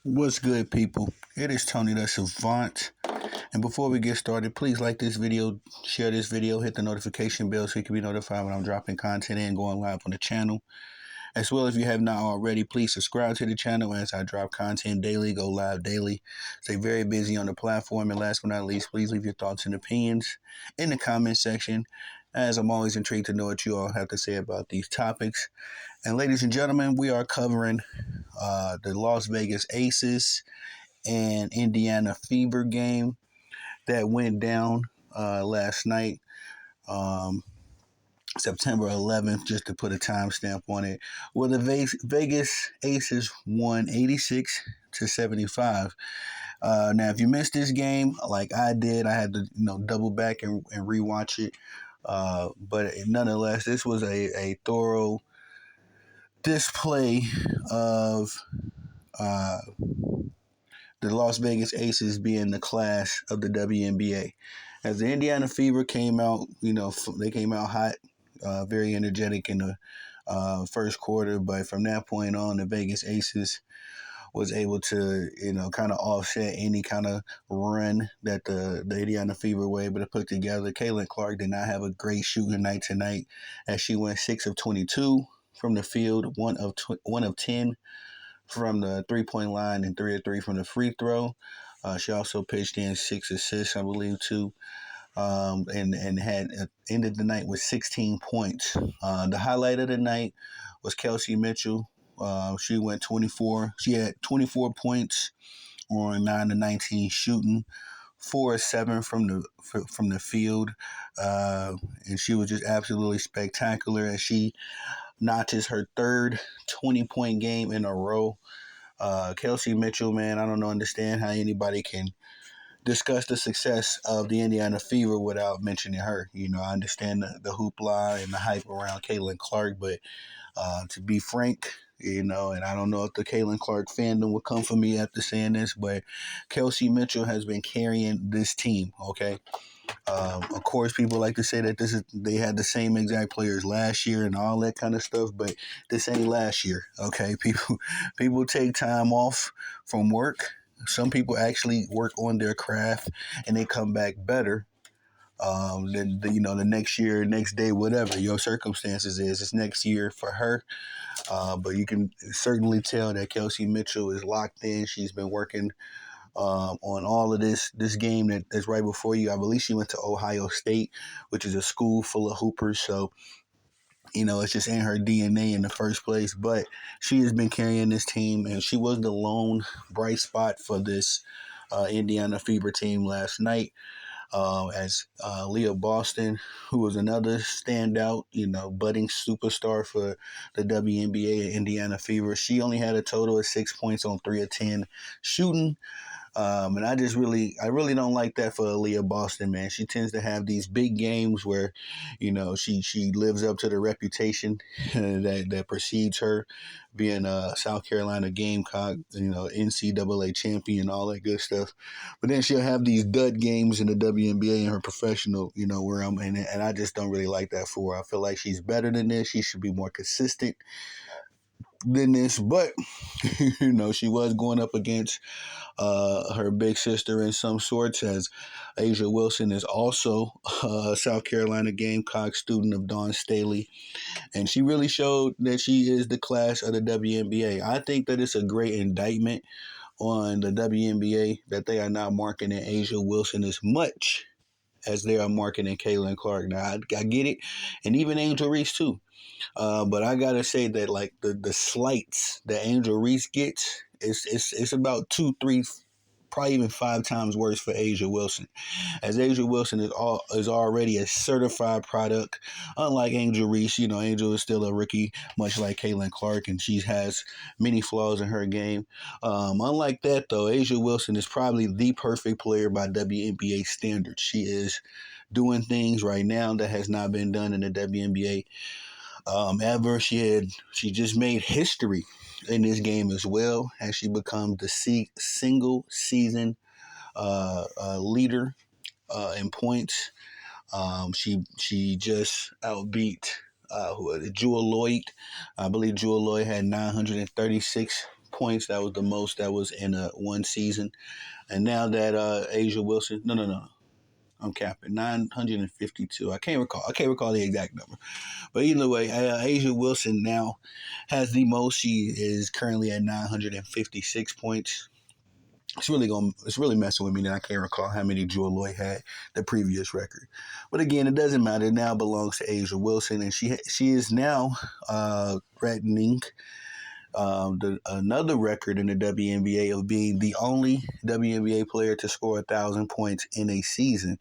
What's good, people? It is Tony the Savant. And before we get started, please like this video, share this video, hit the notification bell so you can be notified when I'm dropping content and going live on the channel. As well, if you have not already, please subscribe to the channel as I drop content daily, go live daily. Stay very busy on the platform. And last but not least, please leave your thoughts and opinions in the comment section, as I'm always intrigued to know what you all have to say about these topics. And ladies and gentlemen, we are covering the Las Vegas Aces and Indiana Fever game that went down last night, um, September 11th, just to put a timestamp on it. Well, the Vegas Aces won 86-75. Now, if you missed this game, like I did, I had to double back and rewatch it. But nonetheless, this was a thorough display of uh, the Las Vegas Aces being the class of the WNBA. As the Indiana Fever came out, they came out hot, very energetic in the first quarter. But from that point on, the Vegas Aces was able to, kind of offset any kind of run that the Indiana Fever were able to put together. Caitlin Clark did not have a great shooting night tonight, as she went 6 of 22 from the field, 1 of 10 from the three-point line, and 3 of 3 from the free throw. She also pitched in 6 assists, I believe, too, and had ended the night with 16 points. The highlight of the night was Kelsey Mitchell. She went 24. She had 24 points on 9 to 19 shooting, 4 of 7 from the field, and she was just absolutely spectacular as she notches her third 20-point game in a row. Kelsey Mitchell, man, I don't understand how anybody can discuss the success of the Indiana Fever without mentioning her. I understand the hoopla and the hype around Caitlin Clark, but to be frank, and I don't know if the Caitlin Clark fandom will come for me after saying this, but Kelsey Mitchell has been carrying this team, okay? Of course, people like to say that they had the same exact players last year and all that kind of stuff, but this ain't last year. Okay, people take time off from work. Some people actually work on their craft and they come back better. The next year, next day, whatever your circumstances is, it's next year for her. But you can certainly tell that Kelsey Mitchell is locked in. She's been working on all of this game that's right before you. I believe she went to Ohio State, which is a school full of hoopers. So, it's just in her DNA in the first place. But she has been carrying this team, and she was the lone bright spot for this Indiana Fever team last night. As Leah Boston, who was another standout, budding superstar for the WNBA and Indiana Fever. She only had a total of 6 points on 3 of 10 shooting. And I really don't like that for Aaliyah Boston, man. She tends to have these big games where, she lives up to the reputation that precedes her, being a South Carolina Gamecock, NCAA champion, all that good stuff. But then she'll have these dud games in the WNBA in her professional, where I'm in, and I just don't really like that for her. I feel like she's better than this. She should be more consistent than this, but she was going up against her big sister in some sorts, as Asia Wilson is also a South Carolina Gamecock student of Dawn Staley, and she really showed that she is the class of the WNBA. I think that it's a great indictment on the WNBA that they are not marketing Asia Wilson as much as they are marketing Caitlin Clark. Now, I get it, and even Angel Reese too. But I gotta say that, like, the slights that Angel Reese gets, it's about 2, 3, probably even 5 times worse for Asia Wilson, as Asia Wilson is already a certified product. Unlike Angel Reese, Angel is still a rookie, much like Caitlin Clark, and she has many flaws in her game. Unlike that, though, Asia Wilson is probably the perfect player by WNBA standards. She is doing things right now that has not been done in the WNBA ever. She just made history in this game as well, as she becomes the single season leader in points. She just outbeat Jewel Lloyd. I believe Jewel Lloyd had 936 points. That was the most that was in one season. And now that Asia Wilson, no, I'm capping 952. I can't recall. I can't recall the exact number. But either way, Asia Wilson now has the most. She is currently at 956 points. It's really messing with me that I can't recall how many Jewel Lloyd had the previous record. But again, it doesn't matter. It now belongs to Asia Wilson, and she is now threatening another record in the WNBA of being the only WNBA player to score 1,000 points in a season.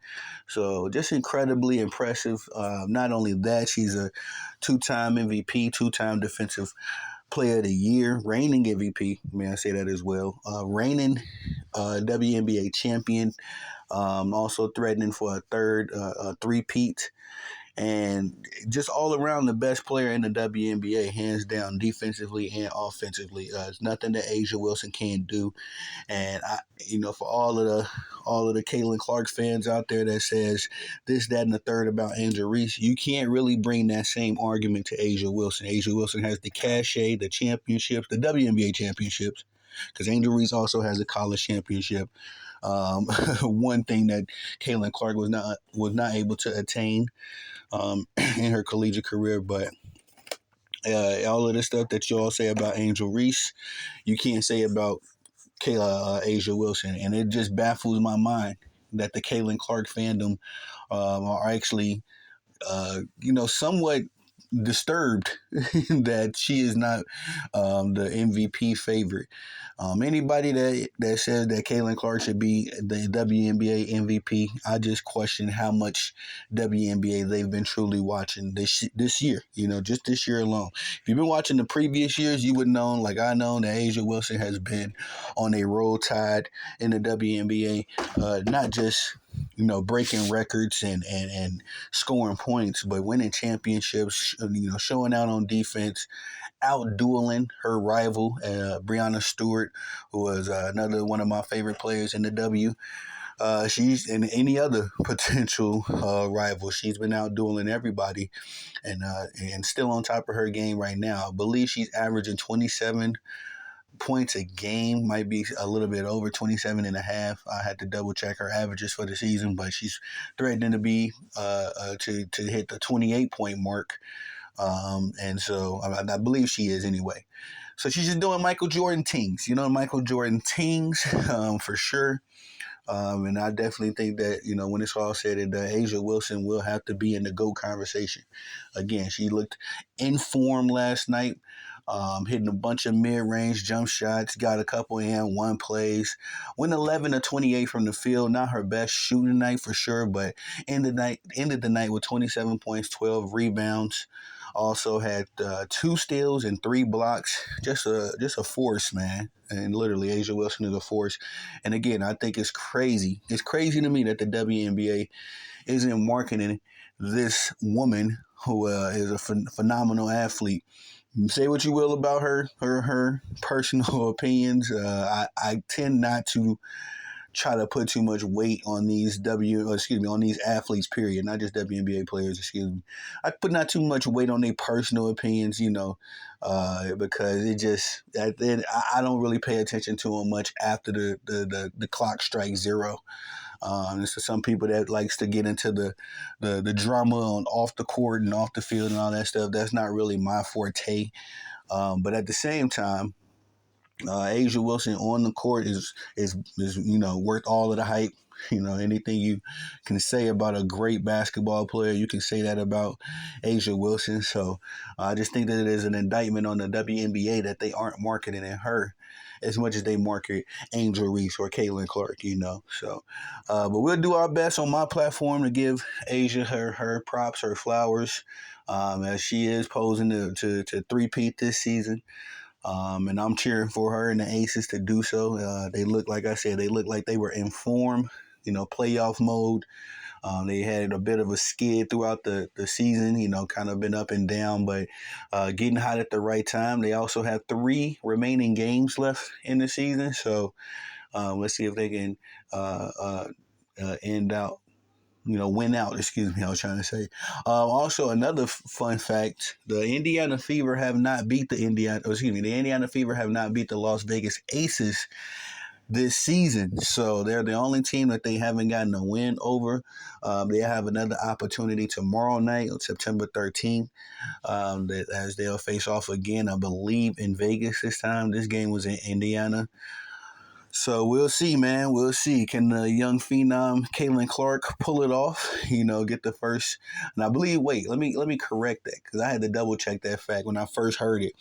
So just incredibly impressive. Not only that, she's a two-time MVP, two-time defensive player of the year, reigning MVP. May I say that as well? Reigning WNBA champion. Also threatening for a third three-peat. And just all around the best player in the WNBA, hands down, defensively and offensively. It's nothing that Asia Wilson can't do. And for all of the Caitlin Clark fans out there that says this, that, and the third about Angel Reese, you can't really bring that same argument to Asia Wilson. Asia Wilson has the cachet, the championships, the WNBA championships, because Angel Reese also has a college championship. One thing that Caitlin Clark was not able to attain in her collegiate career, but all of the stuff that you all say about Angel Reese, you can't say about Asia Wilson, and it just baffles my mind that the Caitlin Clark fandom are actually, somewhat disturbed that she is not the MVP favorite. Anybody that says that Caitlin Clark should be the WNBA MVP, I just question how much WNBA they've been truly watching this year. Just this year alone. If you've been watching the previous years, you would know, like I know, that Asia Wilson has been on a roll tide in the WNBA, not just breaking records and scoring points, but winning championships, showing out on defense, out-dueling her rival, Breanna Stewart, who was another one of my favorite players in the W. She's in any other potential rival. She's been out-dueling everybody and still on top of her game right now. I believe she's averaging 27 points a game, might be a little bit over 27 and a half. I had to double check her averages for the season, but she's threatening to be to hit the 28 point mark. And so I believe she is anyway. So she's just doing Michael Jordan things, Michael Jordan things for sure. And I definitely think that, when it's all said and done, Asia Wilson will have to be in the GOAT conversation. Again, she looked in form last night, hitting a bunch of mid-range jump shots, got a couple in one plays, went 11 to 28 from the field. Not her best shooting night for sure, but ended the night with 27 points, 12 rebounds. Also had 2 steals and 3 blocks. Just a force, man. And literally, Asia Wilson is a force. And again, I think it's crazy. It's crazy to me that the WNBA isn't marketing this woman who is a phenomenal athlete. Say what you will about her personal opinions. I tend not to try to put too much weight on these on these athletes, period, not just WNBA players, I put not too much weight on their personal opinions, because it just, I don't really pay attention to them much after the clock strikes zero. There's some people that likes to get into the drama on off the court and off the field and all that stuff. That's not really my forte. But at the same time, Asia Wilson on the court is worth all of the hype. Anything you can say about a great basketball player, you can say that about Asia Wilson. So I just think that it is an indictment on the WNBA that they aren't marketing her as much as they market Angel Reese or Caitlin Clark, So, but we'll do our best on my platform to give Asia her props, her flowers, as she is posing to three-peat this season. And I'm cheering for her and the Aces to do so. They look, like I said, like they were in form, playoff mode. They had a bit of a skid throughout the season, kind of been up and down, but getting hot at the right time. They also have 3 remaining games left in the season. So let's see if they can end out win out. Excuse me, I was trying to say. Also, another fun fact: the Indiana Fever have not beat the Indiana. Oh, excuse me, the Indiana Fever have not beat the Las Vegas Aces this season. So they're the only team that they haven't gotten a win over. They have another opportunity tomorrow night on September 13th. As they'll face off again, I believe, in Vegas this time. This game was in Indiana. So we'll see, man. We'll see. Can the young phenom Caitlin Clark pull it off? Get the first. And I believe. Wait, let me correct that because I had to double check that fact when I first heard it.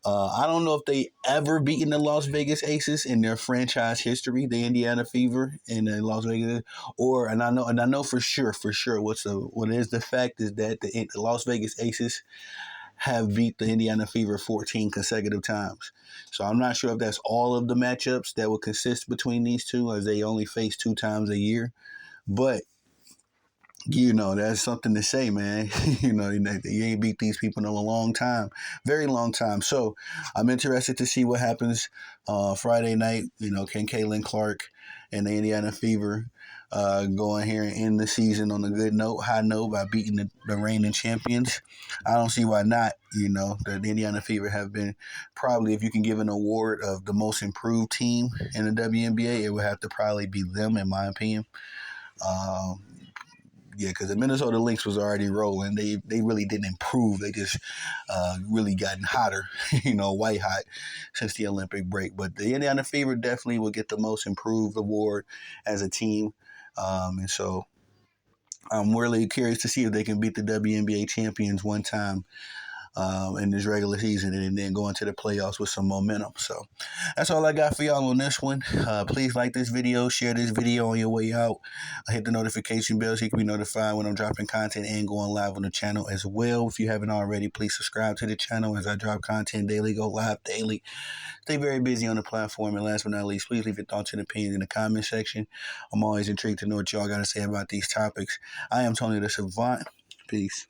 I don't know if they ever beaten the Las Vegas Aces in their franchise history, the Indiana Fever in the Las Vegas, and I know for sure, what is the fact is that the Las Vegas Aces have beat the Indiana Fever 14 consecutive times. So I'm not sure if that's all of the matchups that will consist between these two, as they only face 2 times a year. But that's something to say, man. You ain't beat these people in a long time, very long time. So I'm interested to see what happens Friday night. Can Caitlin Clark and the Indiana Fever go in here and end the season on a good note, high note, by beating the reigning champions? I don't see why not. The Indiana Fever have been probably, if you can give an award of the most improved team in the WNBA, it would have to probably be them, in my opinion. Yeah, because the Minnesota Lynx was already rolling. They really didn't improve. They just really gotten hotter, white hot since the Olympic break. But the Indiana Fever definitely will get the most improved award as a team. And so I'm really curious to see if they can beat the WNBA champions one time in this regular season and then go into the playoffs with some momentum. So that's all I got for y'all on this one. Please like this video, share this video on your way out. Hit the notification bell so you can be notified when I'm dropping content and going live on the channel as well. If you haven't already, please subscribe to the channel as I drop content daily, go live daily. Stay very busy on the platform. And last but not least, please leave your thoughts and opinions in the comment section. I'm always intrigued to know what y'all got to say about these topics. I am Tony the Savant. Peace.